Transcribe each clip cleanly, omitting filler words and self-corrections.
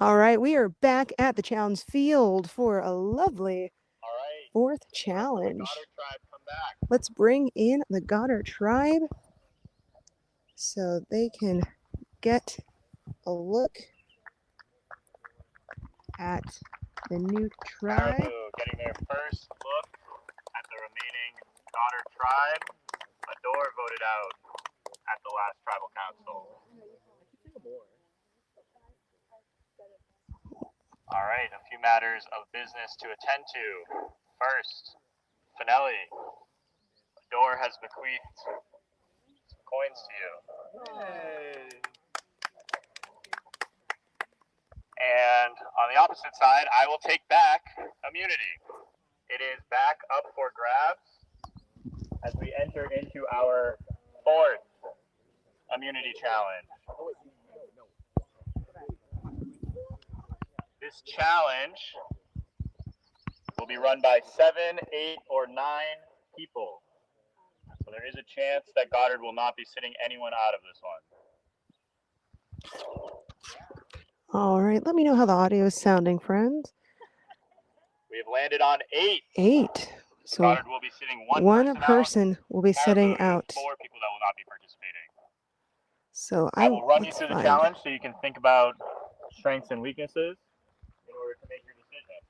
All right, we are back at the challenge field for a lovely fourth challenge. Let's bring in the Goddard tribe so they can get a look at the new tribe. Caribou getting their first look at the remaining Goddard tribe. Adore voted out at the last tribal council. All right, a few matters of business to attend to. First, Finelli, Adore has bequeathed some coins to you. Yay. And on the opposite side, I will take back immunity. It is back up for grabs as we enter into our fourth immunity challenge. This challenge will be run by 7, 8, or 9 people. So there is a chance that Goddard will not be sitting anyone out of this one. All right, let me know how the audio is sounding, friends. We have landed on 8. 8. So Goddard will be sitting one person will be sitting out. 4 people that will not be participating. So I will run you through the challenge so you can think about strengths and weaknesses in order to make your decision.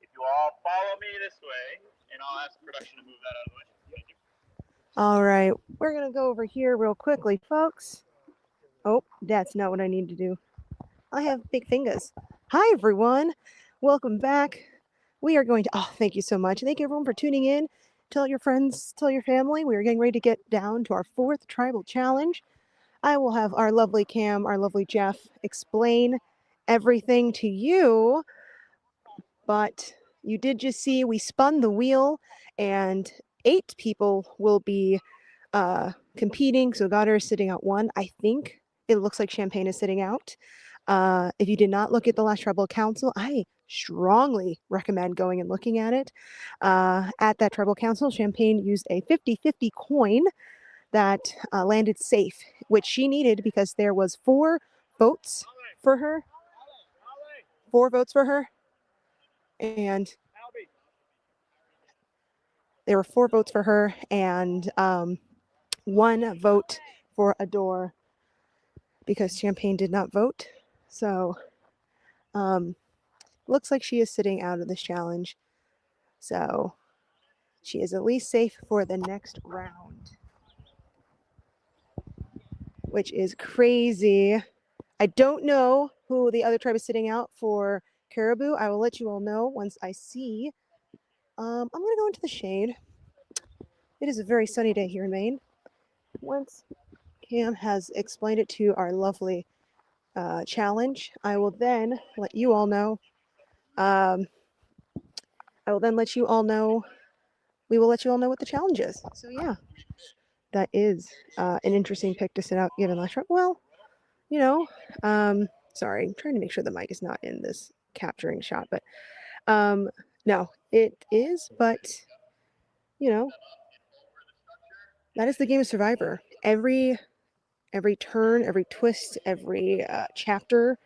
If you all follow me this way, and I'll ask production to move that out of the way. Thank you. All right, we're going to go over here real quickly, folks. Oh, that's not what I need to do. I have big fingers. Hi, everyone. Welcome back. We are going to, thank you so much. Thank you, everyone, for tuning in. Tell your friends, tell your family. We are getting ready to get down to our fourth tribal challenge. I will have our lovely Cam, our lovely Jeff explain everything to you. But you did just see we spun the wheel and 8 people will be competing. So Goddard is sitting out 1. I think it looks like Champagne is sitting out. If you did not look at the last tribal council, I strongly recommend going and looking at it. At that tribal council, Champagne used a 50-50 coin that landed safe, which she needed because there was 4 votes for her. 4 votes for her. And there were 4 votes for her and 1 vote for Adore because Champagne did not vote. So looks like she is sitting out of this challenge. So she is at least safe for the next round, which is crazy. I don't know who the other tribe is sitting out for Caribou. I will let you all know once I see. I'm going to go into the shade. It is a very sunny day here in Maine. Once Cam has explained it to our lovely challenge, I will then let you all know. We will let you all know what the challenge is. So yeah, that is an interesting pick to sit out given last round. Well, sorry, I'm trying to make sure the mic is not in this capturing shot, but no, it is, but that is the game of Survivor. Every turn, every twist, every chapter,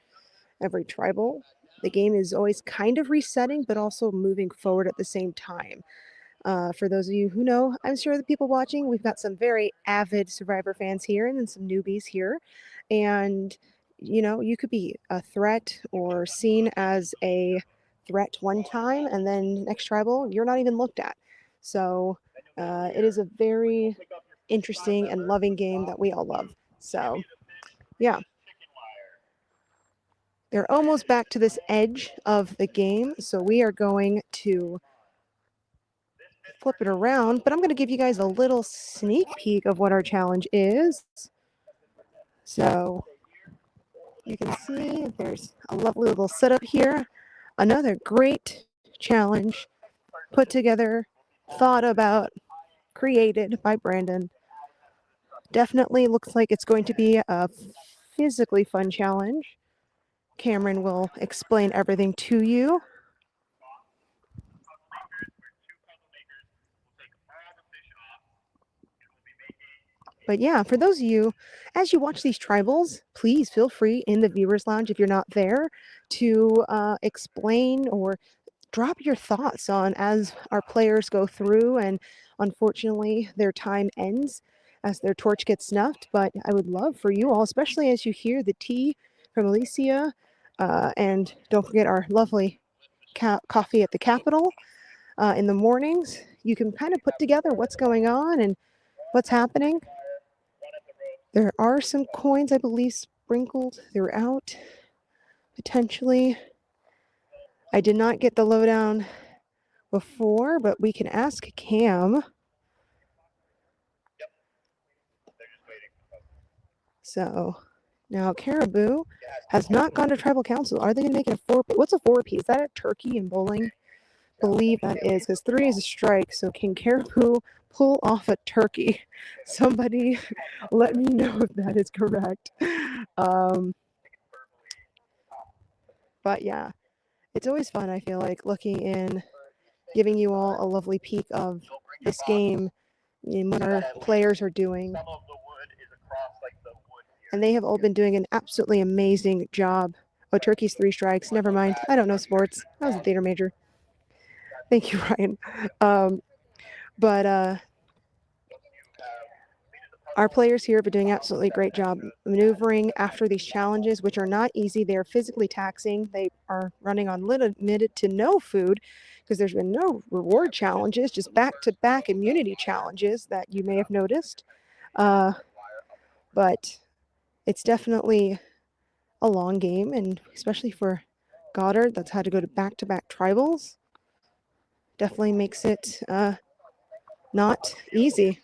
every tribal, the game is always kind of resetting, but also moving forward at the same time. For those of you who know, I'm sure the people watching, we've got some very avid Survivor fans here and then some newbies here. And, you could be a threat or seen as a threat one time, and then next tribal, you're not even looked at. So it is a very interesting and loving game that we all love. So, yeah. They're almost back to this edge of the game, so we are going to flip it around, but I'm going to give you guys a little sneak peek of what our challenge is. So you can see there's a lovely little setup here. Another great challenge put together, thought about, created by Brandon. Definitely looks like it's going to be a physically fun challenge. Cameron will explain everything to you. But yeah, for those of you, as you watch these tribals, please feel free in the viewers lounge, if you're not there, to explain or drop your thoughts on as our players go through, and unfortunately their time ends as their torch gets snuffed. But I would love for you all, especially as you hear the tea from Alicia, and don't forget our lovely coffee at the Capitol in the mornings, you can kind of put together what's going on and what's happening. There are some coins, I believe, sprinkled throughout, potentially. I did not get the lowdown before, but we can ask Cam. So now Caribou has not gone to tribal council. Are they going to make it a 4? What's a 4P? Is that a turkey and bowling? Believe that is, because 3 is a strike. So can Caribou pull off a turkey? Somebody let me know if that is correct. But yeah, it's always fun, I feel like, looking in, giving you all a lovely peek of this game and what our players are doing. And they have all been doing an absolutely amazing job. Oh, turkey's 3 strikes. Never mind. I don't know sports. I was a theater major. Thank you, Ryan. But our players here have been doing an absolutely great job maneuvering after these challenges, which are not easy. They are physically taxing. They are running on limited to no food because there's been no reward challenges, just back-to-back immunity challenges that you may have noticed. But it's definitely a long game, and especially for Goddard, that's had to go to back-to-back tribals. Definitely makes it not easy.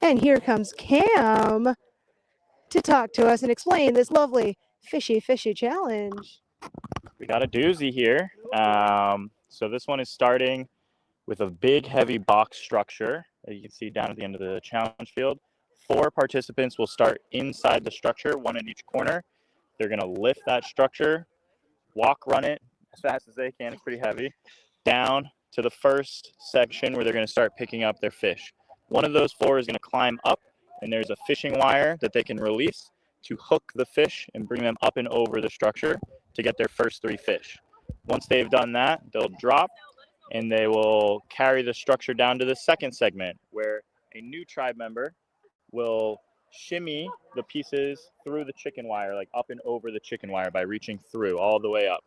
And here comes Cam to talk to us and explain this lovely fishy challenge. We got a doozy here. So this one is starting with a big, heavy box structure that you can see down at the end of the challenge field. 4 participants will start inside the structure, 1 in each corner. They're going to lift that structure, run it as fast as they can, it's pretty heavy, down to the first section where they're going to start picking up their fish. One of those 4 is going to climb up, and there's a fishing wire that they can release to hook the fish and bring them up and over the structure to get their first 3 fish. Once they've done that, they'll drop, and they will carry the structure down to the second segment, where a new tribe member will shimmy the pieces through the chicken wire, like up and over the chicken wire by reaching through all the way up.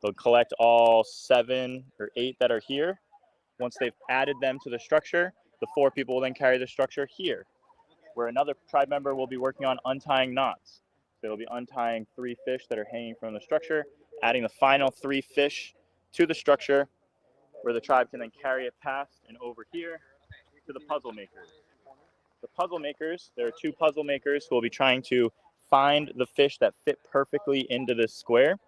They'll collect all 7 or 8 that are here. Once they've added them to the structure, the 4 people will then carry the structure here, where another tribe member will be working on untying knots. They'll be untying 3 fish that are hanging from the structure, adding the final 3 fish to the structure, where the tribe can then carry it past and over here to the puzzle makers. The puzzle makers, there are 2 puzzle makers who will be trying to find the fish that fit perfectly into this square.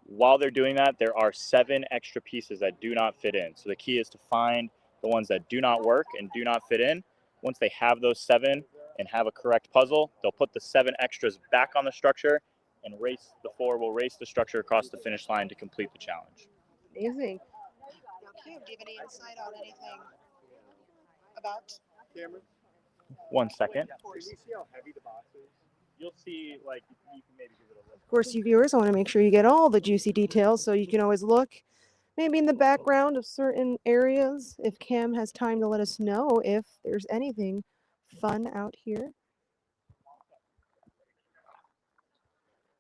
While they're doing that, there are 7 extra pieces that do not fit in. So the key is to find the ones that do not work and do not fit in. Once they have those 7 and have a correct puzzle, they'll put the 7 extras back on the structure, and the 4 will race the structure across the finish line to complete the challenge. Amazing. Now, Kim, do you have any insight on anything about Cameron? 1 second. Of course. You see how heavy the box is? You'll see, like, you can maybe give it a lift. Of course, you viewers, I want to make sure you get all the juicy details, so you can always look maybe in the background of certain areas if Cam has time to let us know if there's anything fun out here.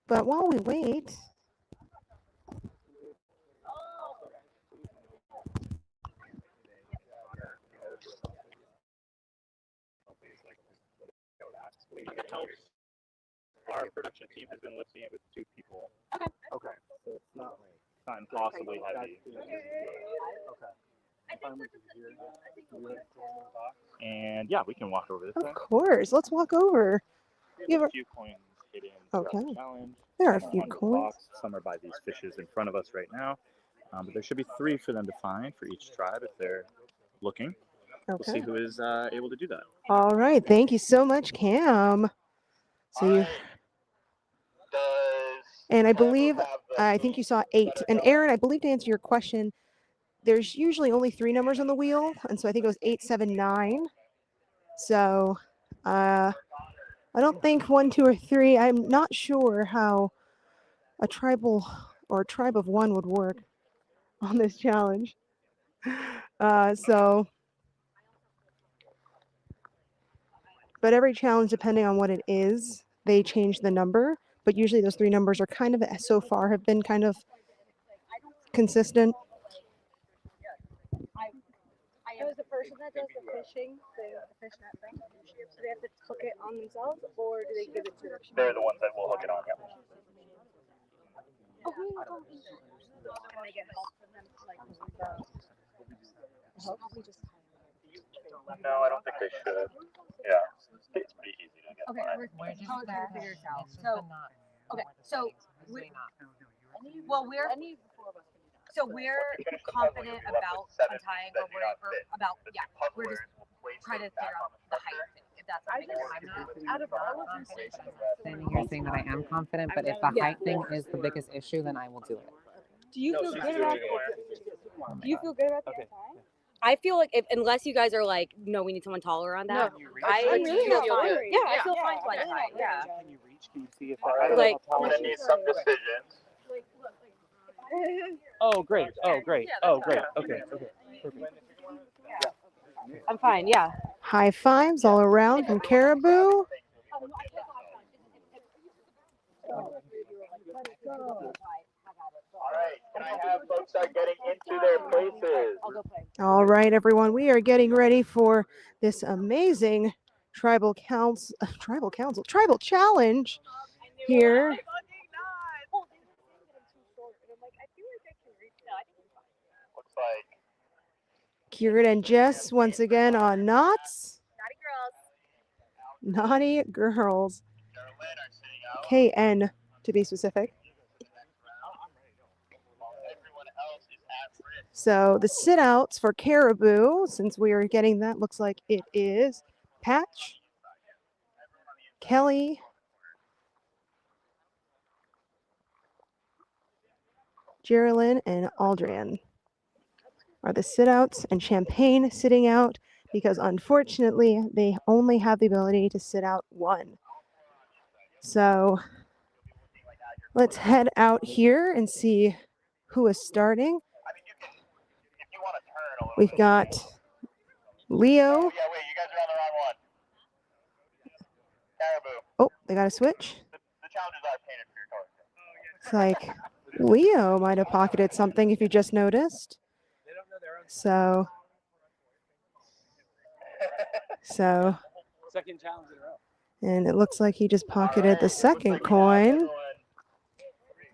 But while we wait, Our production team has been lifting it with 2 people. Okay. So it's not like Time possibly heavy. And yeah, we can walk over this way. of course, let's walk over. We have a few coins hidden throughout Okay. the challenge. There are a Some few under the coins. box, some are by these fishes in front of us right now. But there should be 3 for them to find for each tribe if they're looking. We'll see Okay. who is able to do that. All right. Thank you so much, Cam. So you, and I believe, I think you saw 8. And Aaron, I believe to answer your question, there's usually only 3 numbers on the wheel, and so I think it was 8, 7, 9. So I don't think 1, 2, or 3. I'm not sure how a tribal or a tribe of 1 would work on this challenge. But every challenge, depending on what it is, they change the number. But usually those 3 numbers are kind of, so far, have been kind of consistent. Does the person that does the fishing, the fish net thing, do they have to hook it on themselves, or do they give it to the They're the ones that will hook it on. Yep. Oh, can they get help from them to like No, I don't think they should. Yeah, it's pretty easy to get. Okay, we're trying to figure this out. So, okay, so we're confident about untying or whatever about we're just trying to figure out the height thing. If that's something Out of all of standing here saying that I am confident, but if the height thing is the biggest issue, then I will do it. Do you feel good about the untying? I feel like unless you guys are like, no, we need someone taller on that. No, I really feel feel fine. good. Yeah, I feel fine like that. Yeah. Can you reach? Can you see if Like- I'm gonna need some decisions. Oh, great. Oh, great. Oh, great. Okay. Perfect. I'm fine. Yeah. High fives all around from Caribou. All right, can I have folks start getting into their places? I'll go play. All right, everyone, we are getting ready for this amazing tribal challenge here. Looks like Kieran and Jess once again on knots. Naughty girls. Carolyn are sitting out. KN to be specific. Everyone else is at risk. So the sit outs for Caribou, since we are getting that, looks like it is Patch, Kelly, Geraldine, and Aldrian are the sit outs, and Champagne sitting out because unfortunately they only have the ability to sit out 1. So let's head out here and see who is starting. I mean, you can, if you want to turn a little We've bit. got Leo. Oh, yeah, wait, you guys are on the wrong one. Caribou. Oh, they got a switch. The challenges are painted for your color. It's like Leo might have pocketed something if you just noticed. So Second challenge in a row. and it looks like he just pocketed the second coin.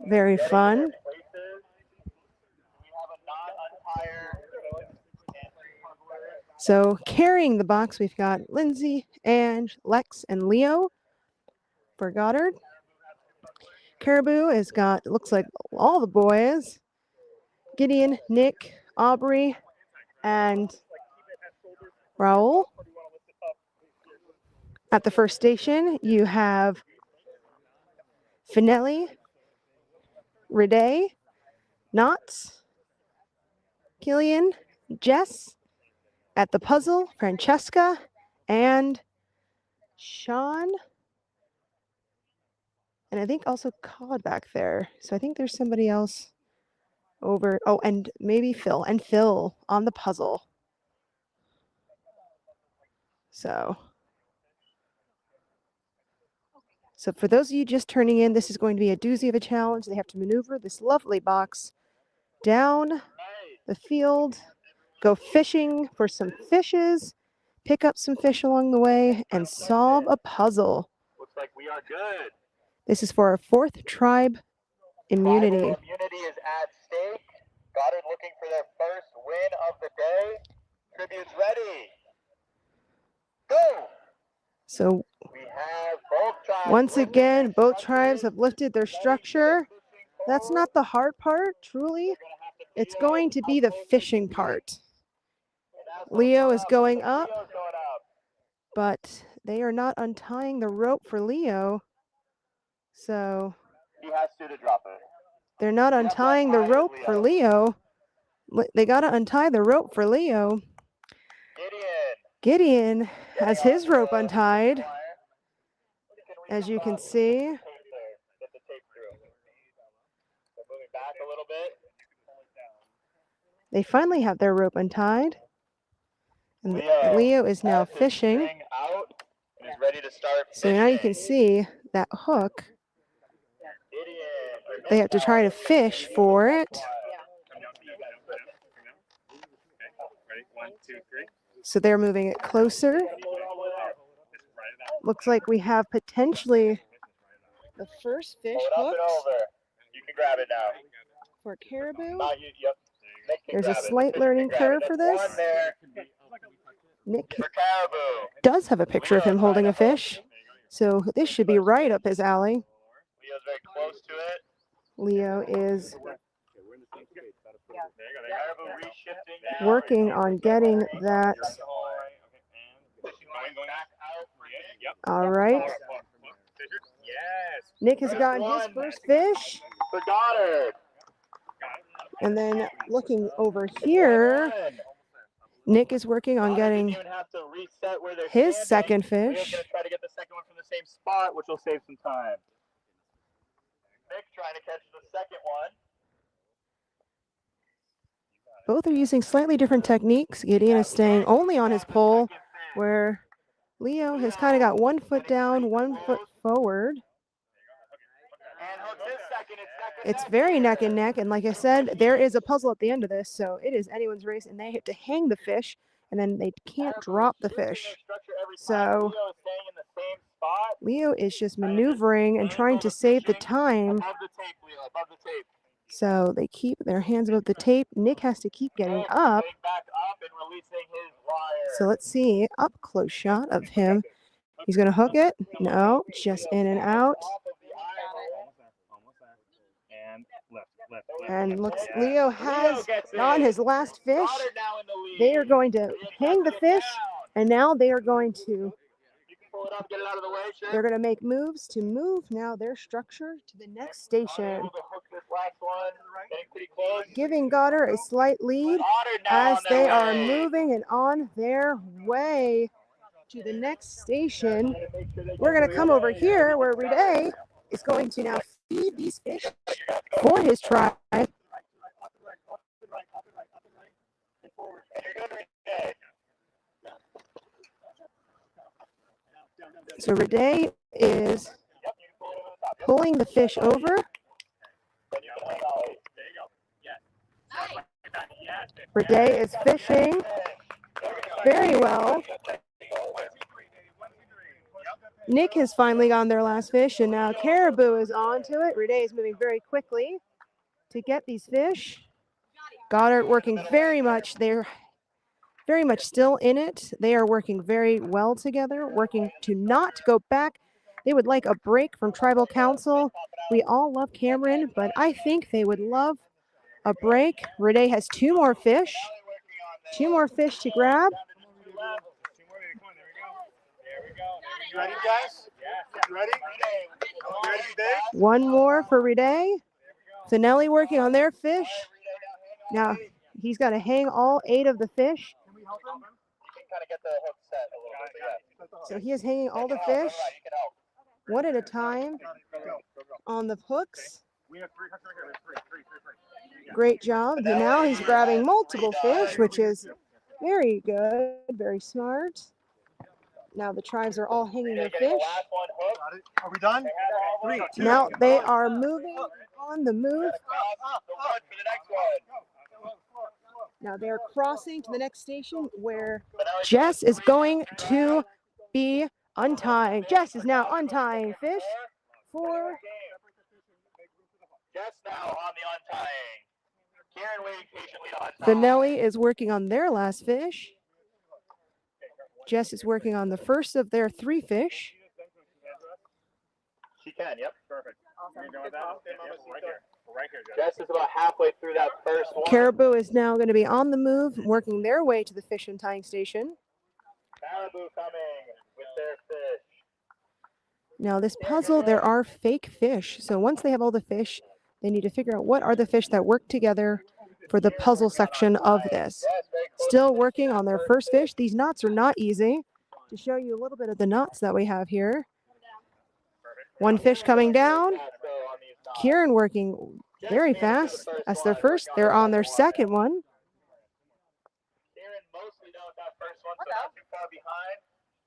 Very fun. So carrying the box, we've got Lindsay, Ange, Lex, and Leo for Goddard. Caribou has got, it looks like all the boys. Gideon, Nick, Aubrey, and Raul. At the first station, you have Finelli, Rede, Knots, Killian, Jess. At the puzzle, Francesca and Sean. And I think also Cod back there. So I think there's somebody else over. Oh, and maybe Phil. And Phil on the puzzle. So for those of you just turning in, this is going to be a doozy of a challenge. They have to maneuver this lovely box down the field, go fishing for some fishes, pick up some fish along the way, and solve a puzzle. Looks like we are good. This is for our 4th tribe immunity. Tribal immunity is at stake. Goddard looking for their first win of the day. Tributes ready. Go! So We have both tribes. once again, both tribes have lifted their structure. That's not the hard part, truly. It's going to be the fishing part. Leo is going up, but they are not untying the rope for Leo. So He has to drop it. they're not untying the rope for Leo. They got to untie the rope for Leo. Gideon. Gideon has his rope untied, as you can see. Get the tape through. So moving back a little bit. They finally have their rope untied. And Leo Leo is now has his fishing. string out and is ready to start So now you fishing. can see that hook. Gideon, They have to try to fish for it. Ready? 1, 2, 3. So they're moving it closer. Looks like we have potentially the first fish Pull it up and hooked over. You can grab it now. for caribou. Not you. Yep. Nick can There's a grab it. slight Fish learning can grab curve it. for That's this. one there Nick for caribou. does have a picture of him holding a fish. So this should be right up his alley. Leo's very close to it. Leo is Caribou reshifting now. working on getting that. All right. Yes. Nick has gotten his first fish. For Goddard. And then looking over here, Nick is working on getting Didn't even have to reset where they're his standing. second Leo's fish. gonna try to get the second one from the same spot, which will save some time. Nick trying to catch the second one. Both are using slightly different techniques. Gideon is staying only on his pole, where Leo has kind of got 1 foot down, 1 foot forward. And hooks his second. It's very neck and neck, and like I said, there is a puzzle at the end of this, so it is anyone's race, and they have to hang the fish, and then they can't drop the fish. So Leo is just maneuvering and trying to save the time. Above the tape, Leo. Above the tape. So they keep their hands above the tape. Nick has to keep getting up. Getting back up and releasing his wire. So let's see, up close shot of him. He's going to hook it. No, just in and out. And looks, Leo has on his last fish. They are going to hang the fish, and now they are going to, they're going to make moves to move now their structure to the next station. Giving Goddard a slight lead as they are moving and on their way to the next station. We're going to come over here where Rede is going to now feed these fish for his tribe. So Rede is pulling the fish over. Rede is fishing very well. Nick has finally gotten their last fish, and now caribou is on to it. Rede is moving very quickly to get these fish. Goddard working very much. They're very much still in it. They are working very well together, working to not go back. They would like a break from Tribal Council. We all love Cameron, but I think they would love a break. Rede has 2 more fish. 2 more fish to grab. You ready, guys? You ready? You ready, Dave? 1 more for Rede. Finelli working on their fish. Now he's got to hang all 8 of the fish. You can kind of get the hook set a little bit. So he is hanging all the fish, one at a time, on the hooks. Great job. And now he's grabbing multiple fish, which is very good, very smart. Now the tribes are all hanging their fish. Are we done? 3, 2. Now they are moving on the move. Now they're crossing to the next station where Jess is going to be untying. Jess is now untying fish for Jess now on the untying. Karen waiting patiently to untie. Finelli is working on their last fish. Jess is working on the first of their 3 fish. She can, yep. Perfect. Jess is about halfway through that first one. Caribou is now going to be on the move, working their way to the fish and tying station. Caribou coming with their fish. Now this puzzle, there are fake fish. So once they have all the fish, they need to figure out what are the fish that work together for the puzzle section of this. Still working on their first fish. These knots are not easy. To show you a little bit of the knots that we have here. One fish coming down. Kieran working very fast. That's their first. They're on their second one. Kieran mostly done with that first one, so not too far behind,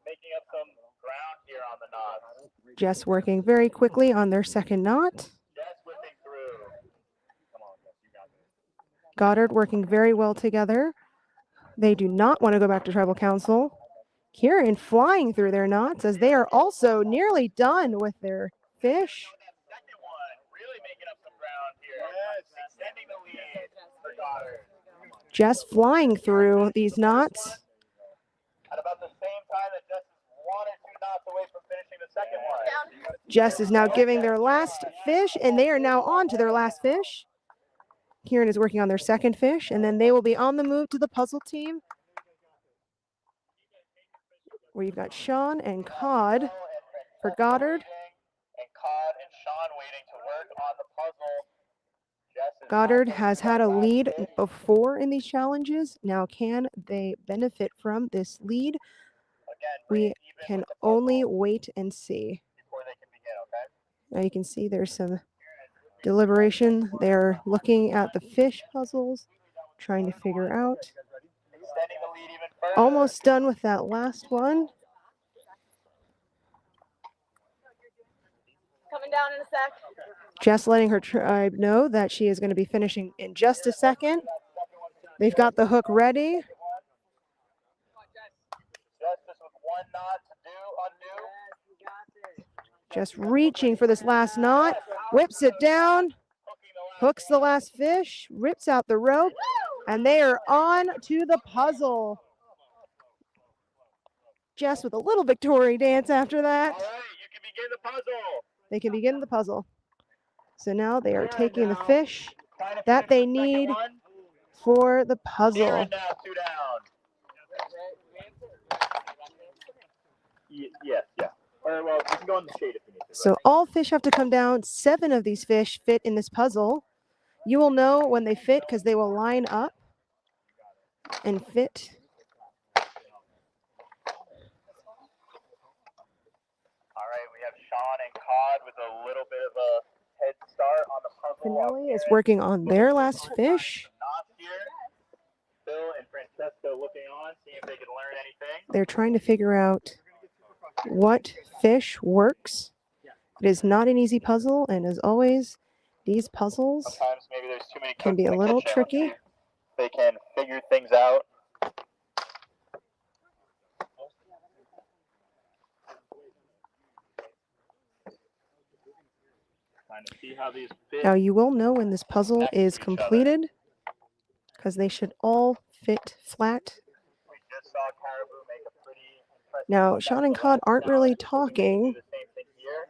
making up some ground here on the knots. Jess working very quickly on their second knot. Jess whipping through. Come on, Jess, you got this. Goddard working very well together. They do not want to go back to tribal council. Kieran flying through their knots as they are also nearly done with their fish. That second one, really making up some ground here. Extending the lead for Goddard. Jess flying through these knots. At about the same time that Jess is 1 or 2 knots away from finishing the second one. Jess is now giving their last fish, and they are now on to their last fish. Kieran is working on their second fish, and then they will be on the move to the puzzle team. Where you've got Sean and Cod for Goddard. And Cod and Sean waiting to work on the puzzle. Goddard has had a lead before in these challenges. Now can they benefit from this lead? We can only wait and see. Now you can see there's some deliberation. They're looking at the fish puzzles, trying to figure out. Almost done with that last one. Coming down in a sec. Jess letting her tribe know that she is going to be finishing in just a second. They've got the hook ready. Just reaching for this last knot. Whips it down. Hooks the last fish. Rips out the rope. And they are on to the puzzle. Jess with a little victory dance after that. All right, you can begin the puzzle. They can begin the puzzle. So now they are taking the fish that they need for the puzzle. Now 2 down. Yes, yeah. Or, well, you can go in the shade if you need to. So all fish have to come down. 7 of these fish fit in this puzzle. You will know when they fit because they will line up and fit. All right, we have Sean and Cod with a little bit of a head start on the puzzle. Finelli is working on their last fish. Bill and Francesco looking on, seeing if they can learn anything. They're trying to figure out what fish works. It is not an easy puzzle, and as always, these puzzles Sometimes maybe there's too many can be a cooks in the little kitchen. tricky. Let's see if they can figure things out. Trying to see how these fit. Now you will know when this puzzle is completed because they should all fit flat. We just saw Caribou make a pretty impressive Now, comeback Sean and the Cod last aren't really challenge. We need to talking, do the same thing here.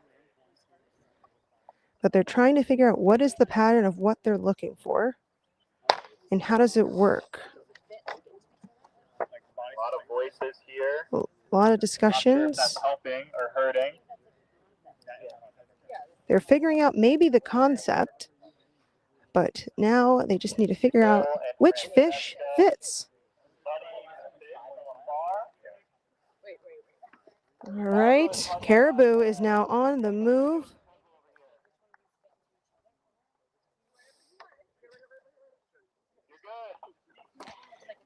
but they're trying to figure out what is the pattern of what they're looking for and how does it work. A lot of voices here. A lot of Not sure if discussions. that's helping or hurting. They're figuring out maybe the concept, but now they just need to figure out which fish fits. All right, Caribou is now on the move.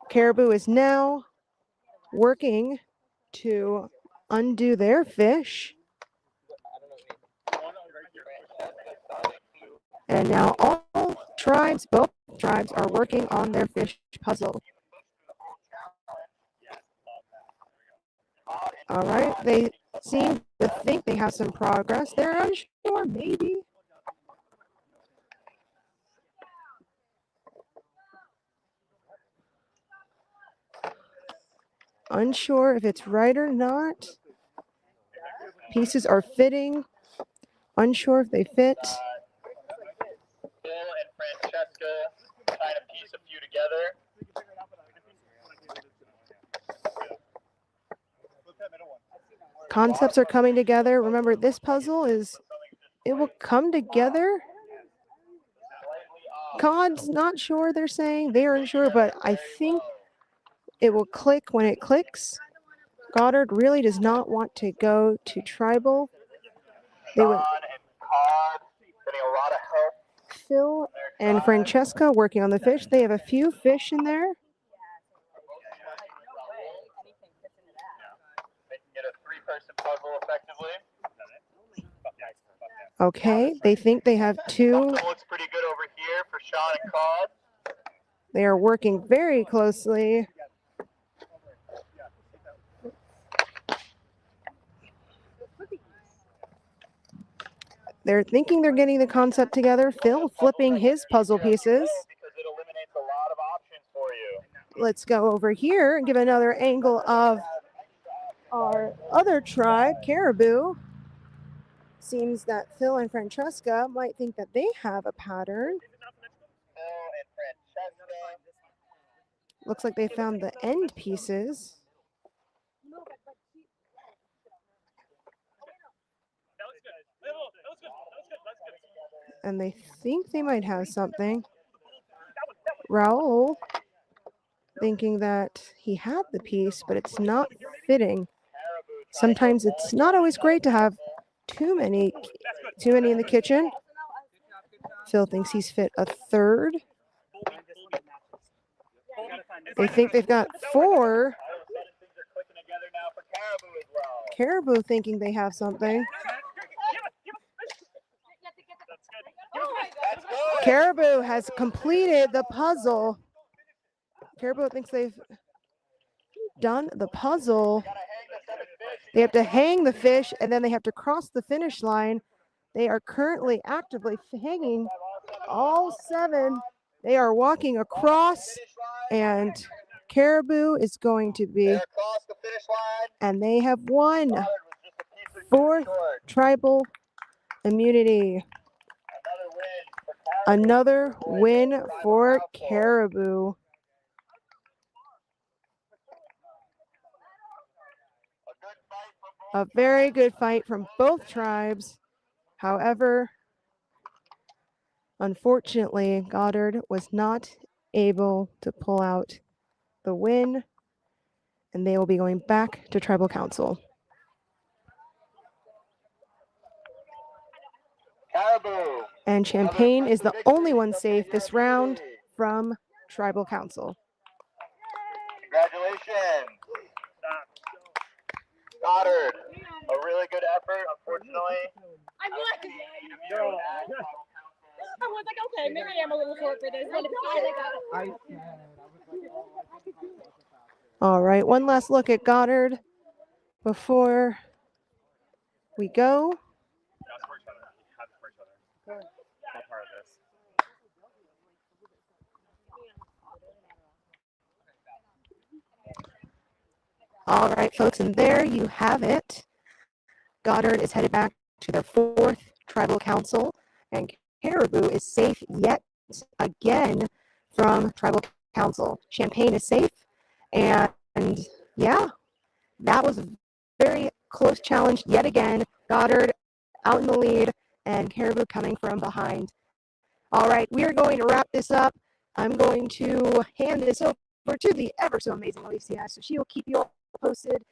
Caribou is now working to undo their fish. And now all tribes, both tribes, are working on their fish puzzle. All right, they seem to think they have some progress. They're unsure, maybe. Unsure if it's right or not. Pieces are fitting. Unsure if they fit. Bill and Francesca trying to piece a few together. Concepts are coming together. Remember, this puzzle is, it will come together. Slightly Cod's not sure, they're saying. They're unsure, but I think it will click when it clicks. Goddard really does not want to go to tribal. They would. Sean and Cod getting a lot of help. Phil and Francesca working on the fish. They have a few fish in there. They can get a 3-person puzzle effectively. Okay, they think they have two. Something looks pretty good over here for Sean and Cod. They are working very closely. They're thinking they're getting the concept together. Phil flipping his puzzle pieces. Because it eliminates a lot of options for you. Let's go over here and give another angle of our other tribe, Caribou. Seems that Phil and Francesca might think that they have a pattern. Phil and Francesca. Looks like they found the end pieces. And they think they might have something. Raul thinking that he had the piece, but it's not fitting. Sometimes it's not always great to have too many in the kitchen. Phil thinks he's fit a third. They think they've got 4. Caribou thinking they have something. Caribou has completed the puzzle. Caribou thinks they've done the puzzle. They have to hang the fish and then they have to cross the finish line. They are currently actively hanging all 7. They are walking across and Caribou is going to be, and they have won 4th tribal immunity. Another win for Caribou. A very good fight from both tribes. However, unfortunately, Goddard was not able to pull out the win, and they will be going back to tribal council. Caribou. And Champagne is the only one safe this round from tribal council. Congratulations. Goddard, a really good effort, unfortunately. I was like, okay, maybe I'm a little short for this. All right, one last look at Goddard before we go. All right, folks, and there you have it. Goddard is headed back to their 4th tribal council, and Caribou is safe yet again from tribal council. Champagne is safe, and yeah, that was a very close challenge yet again. Goddard out in the lead, and Caribou coming from behind. All right, we are going to wrap this up. I'm going to hand this over to the ever so amazing Alicia, so she will keep you all posted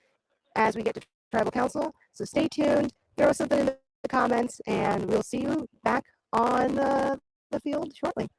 as we get to tribal council. So stay tuned, throw something in the comments, and we'll see you back on the field shortly.